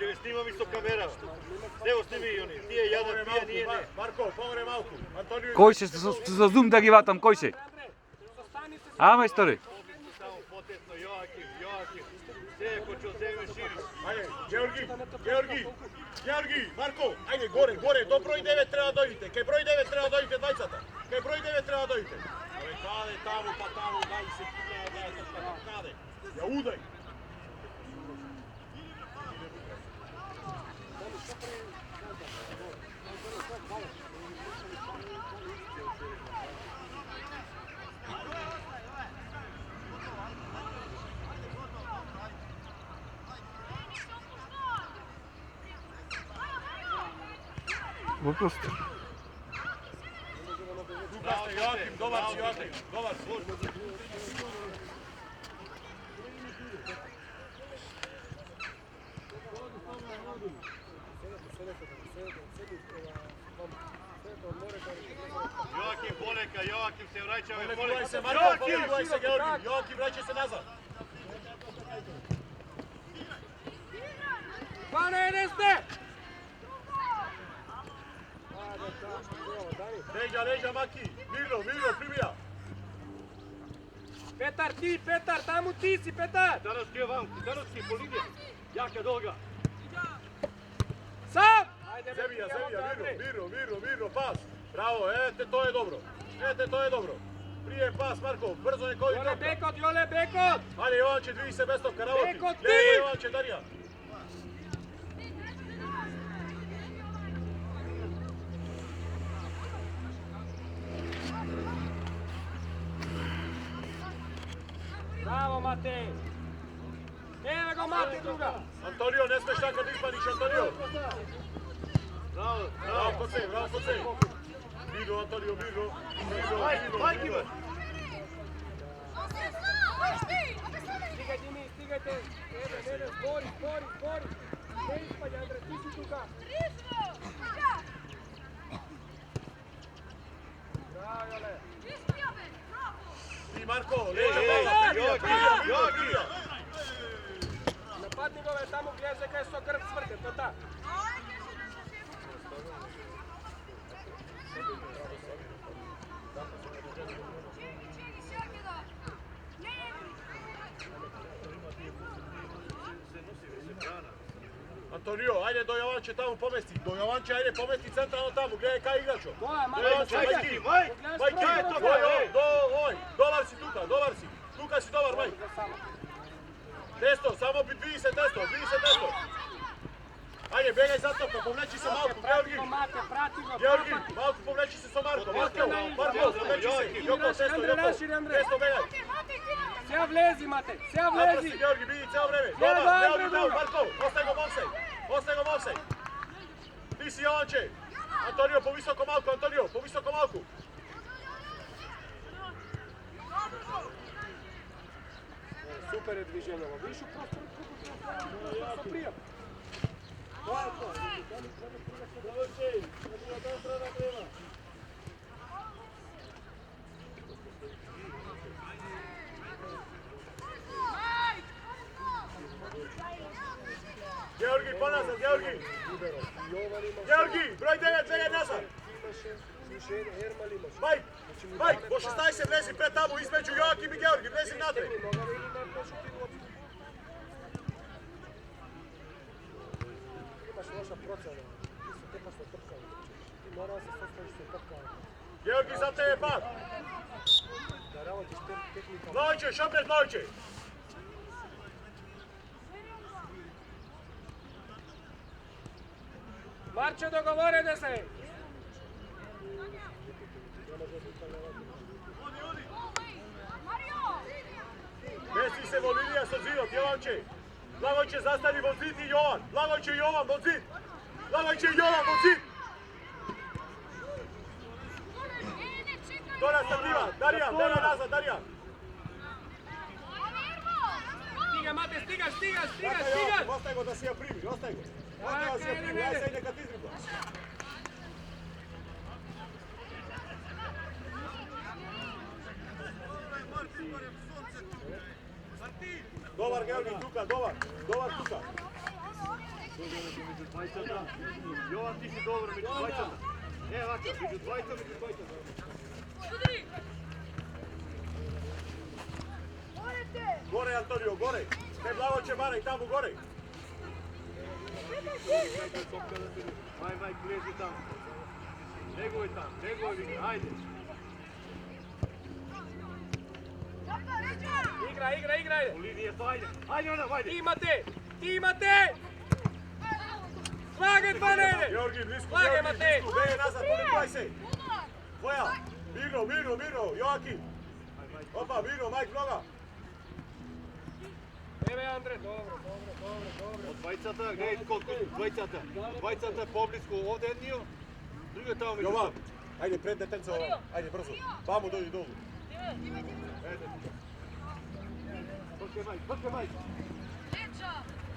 Ќе не снимам исто камера. Ево сними и они. Тие јадат, тие ние не. Марко, помре малку. Антонио. Кој се со зум да ги ватам, кој се? А, мајсторе. Само потесно, Јоаким. Се почо земе шири. Ајде, Георги, Марко, ајде горе, до број 9 треба да дојдете. Кај број 9 треба да дојдете двајцата. Кај број 9 треба да дојдете. Абе, каде таму, па таму, дај се пилеа, каде? Ја удај. Вопрос. Јоаким, добар си, Јоаким, добар си. Јоаким полека, Јоаким се враќаме Полегувај се, полека. Марко, полегувај се, Георги. Јоаким, враќај се назад. Leđa, Maki, mirno, primija. Petar, tamo ti si, Petar! Danovski, Polidija, jaka dolga. Sam! Zevija, mirno, pas. Bravo, to je dobro. Prije pas, Marko, brzo neko i tropka. Jole Bekot! Ajde, Jovanče, dviji se bez topka, ravoti. Bekot, ti! Lijepo, Jovanče, Darija. Bravo, Matej! Evo ga, Matej, druga! Antonio, ne smeš tako da ispaniš, Antonio. Bravo, kod se. Mirno, Antonio, mirno. Majke, Stigajte! Ne, zbori! Ne ispanje, Andrej, ti si tuka! Bravo, Jole! I Marko, leđa, prija. Napadni ga tamo gdje se kaj so krv smrte, to ta. Antonio, ajde do Jovanče tamo pomesti. Ajde pomesti centralno tamo, gdje je kaj igračo. Dobar si. Tuka si dobar, Maj. Testo, samo dviji se testo. Ajde, begaj za topka, povleči se Malko, Georgi, Malko povleči se sa Marko, Marko, povleči se, Joko, testo, begaj. Сега влези, Мате, сега влези! Напрси, Георги, биди цяло време. Доbar, Марко, остай го в офсайд. Ти си Јованче. Антонио, повисоко малку. Супер е движение, виж просто пријам. Георги, поназад, Георги, број 9, легај назад. Мајк, во 16 влези пред таму, измеѓу Јоаким и Георги, влези натре. Георги, за тебе пат. Лојче, шопнеш Лојче. Марче, договорете се! Мести се во линија со зидот, Јованче. Благојче застави во зид и Јован. Благојче Јован во зид. Дора статива, Даријан, дора назад, Даријан. Стига, Мате, стига! Остај го да си ја прими, остај го. Ја се нека ти издрибла. Добар, Георги, тука, добар тука. Двајцата. Јован, ти си добар меѓу двајцата. Вака, меѓу двајцата. Горе, Антонио, горе. Кај Благојче барај, таму горе. Мај, клежи там. Негој там, вика, ајде. Играј. По линијата, ајде. Имате! Слагај два неде! Георги, близко, Слагај, Матеј! Беј назад, поликувај се. Твоја, Миро, Јоаки. Опа, Миро, мајк нога. Еве, Андре, добро. Од двајцата, гледај колку двајцата. Двајцата поблиску овде еднио, другиот таму меѓу. Јован, ајде пред детенце ова. Ајде брзо. Баму дојди долу. Брке мај.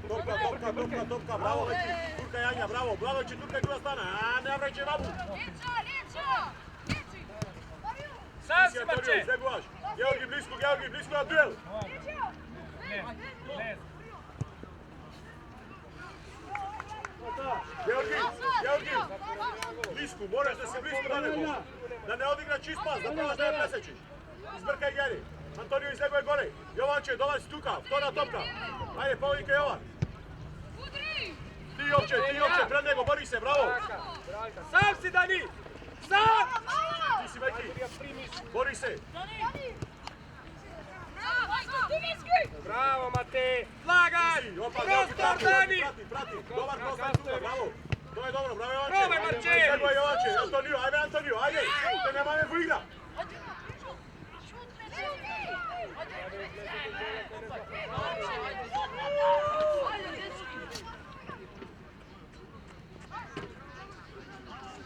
Топка, браво, Турка Јања, браво. Благојче, Турка друга стана. Не враќај бабу. Сам Си си, Антонио, Марче! избегуваш. Георги, близко на дуел. Георги, близко, мораш да си близко до него. Да не одигра чист пас, да пробаш да ја пресечиш. Избркај Гери. Антонио излегува горе. Јованче, долази тука, втора топка. Ајде, поводи кај Јован. Ти Јовче, пред него, бори се, браво. Сам си, Дани! Сам! Ти си Мајки, бори се. Браво, Матеј! Слагај! Опа, Простор, Дани! прати. Добар простор тука, браво. Тоа е добро, браво Јованче. Пробај, Марче! Излегува Јованче, Антонио, ајде. Те немаме во игра.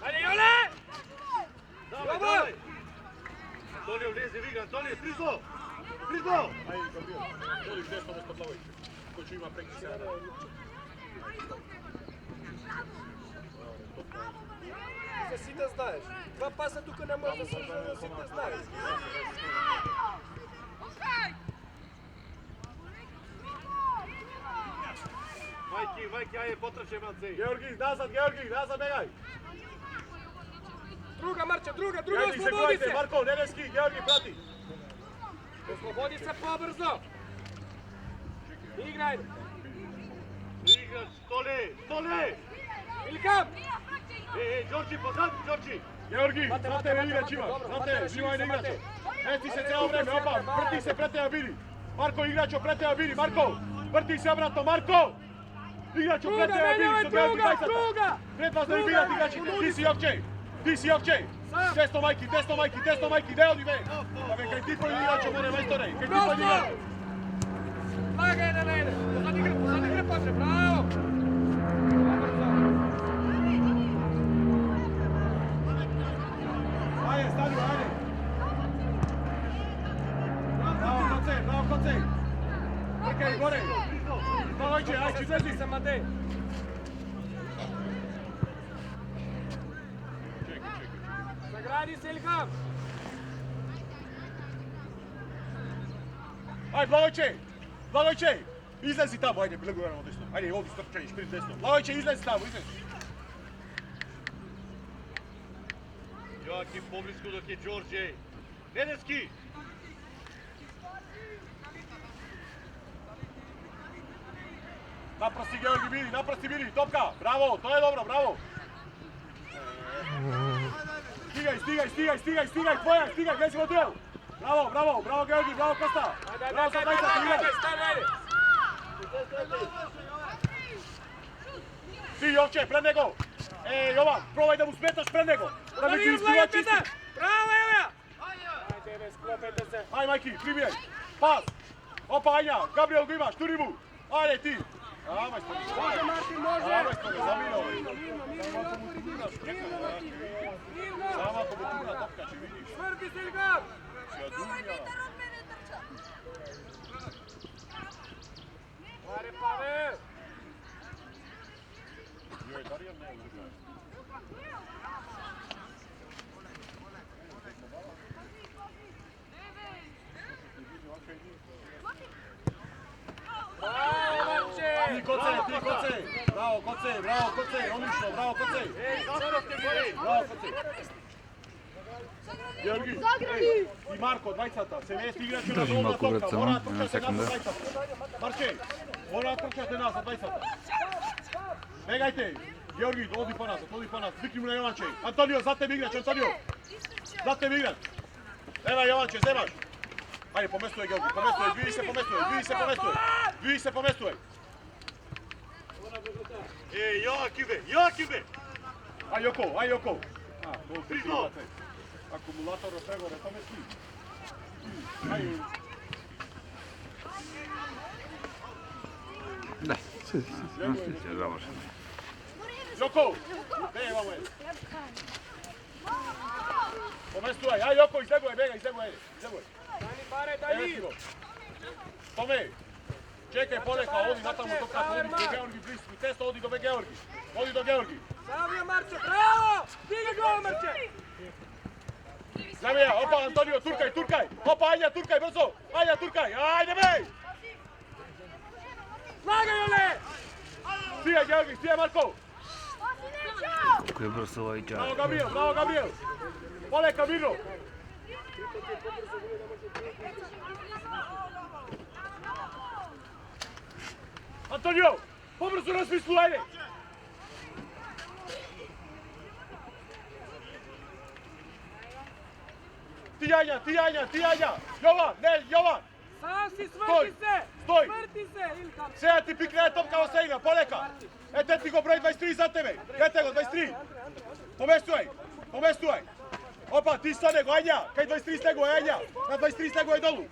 Ајде, Јоле! Давај. Антонио влезе в игра, Антонио, близко. Ајде, кампион. Долиш десно место Благојче. Кој ќе има преки сега. За сите знаеш. Два паса тука не може да се за сите знаеш. Мајки, ајде, потрче, Манцеј. Георги, назад бегај. Друга, Марче, друга, Ајде, ослободи излегувајте, се! Марко, Ненески, Георги, прати. Ослободи се побрзо! Играј! Играч, столе! Илкам! Џорџи, позади, Џорџи! Георги, Мате, на тебе мате, играч мате, има. добро, На мате, тебе, реши внимај се, на играчот. мате. Ети се Ајде, цело време, тука опа, сега, врти се бај. пред тебе биди. Марко, играчот пред тебе биди, Марко. Врти се обратно, Марко. Играчот пред тебе биди, со Георги Бајцата. Пред вас да ви бидат играчите, ти си Јовче. Сам. Десно мајки, не оди бе. Абе, кај ти појди играчот, море, мајсторе. Кај ти појди играчот. Слагај на неде! Позади игра, паше, браво! Ајде, стани, ајде. Браво, Коце. Тркај, горе. Благојче, ајде, излези. Се, Матеј! Загради се, Илхам! Ајде, Благојче, излези таму, ајде, влегуваме од десно. Ајде, оди стрчај, шпринт десно. Благојче, излези таму, излези. Јоаким поблиску док е Џорџе. Ненески! Напрсти Георги, биди, топка. Браво, тоа е добро, браво. Стигај, твоја, гледај си во дуел. Браво, Георги, браво, Коста. Браво за двајцата, играј. Стани, ајде! Ти, Јовче, пред него. Јован, пробај да му сметаш пред него. Да не ги изпива чисти. Браво, Еве! Ајде, бе, склопете се! Ај, мајки, примијај. Пас. Опа, Ања, Габриел го имаш, тури му. Ајде ти. Мајсторе. Може, Мартин, може! Мајсторе, замино. Mirno! Само ако му тура топка, ќе видиш. Сврти се, Илхам! Ќе дуња. Аре, Павел! Јој, Даријан не е играч. Браво, Марче! ti Koce. Bravo Koce, odlično, bravo Koce. Bravo Koce. Georgi, i Marko, 20-ta, se ne igrače na Drži dolna malko vrat topka, samo, mora jedna trčate nas za sekunda. 20-ta. Marče, mora trčate nas za 20-ta. Begajte, Georgi, odi pa nas, vikni mu na Jovanče. Antonio, za tebe igrač, Antonio. Za tebe igrač. Nema Jovanče, zemaš. Ajde, pomestuje Georgi, pomestuje, vi se pomestuje. Ej, Joakime! Aj Joko. A, to priznavate. Akumulator od pregore, tome svi. Aj, Da. Završeno. Joko! Ne, vamo je. Pomestuaj, aj Joko, izleguje, bega, izleguje. Dani pare, Dani! Tome, čekaj, poleka, odi natamo do kako, odi do Georgi bliski, testo, odi do Georgi. Odi do Georgi. Savio Marče, bravo! Digi gol, Marče! Zamija, opa, Antonio, turkaj. Opa, Anja, turkaj, brzo. Anja, turkaj, ajde bej! Slagaj, Ole! Stije, Georgi, stije, Marko. Kako je brzo ovaj Bravo, čar. Gabriel. Poleka, Mino. Antonio, pobrzo na smislu, ajde. Ti Anja. Jovan. Sam si, Stoj, smrti se! stoj. Smrti se, Ilkan! Сега ти пикне топка во Сейна, полека. Ете ти го број 23 за тебе. Ете го 23. Поместувај. Опа, ти стане го Ања. Кај 23 стего е Ања. На 23 стего е долу.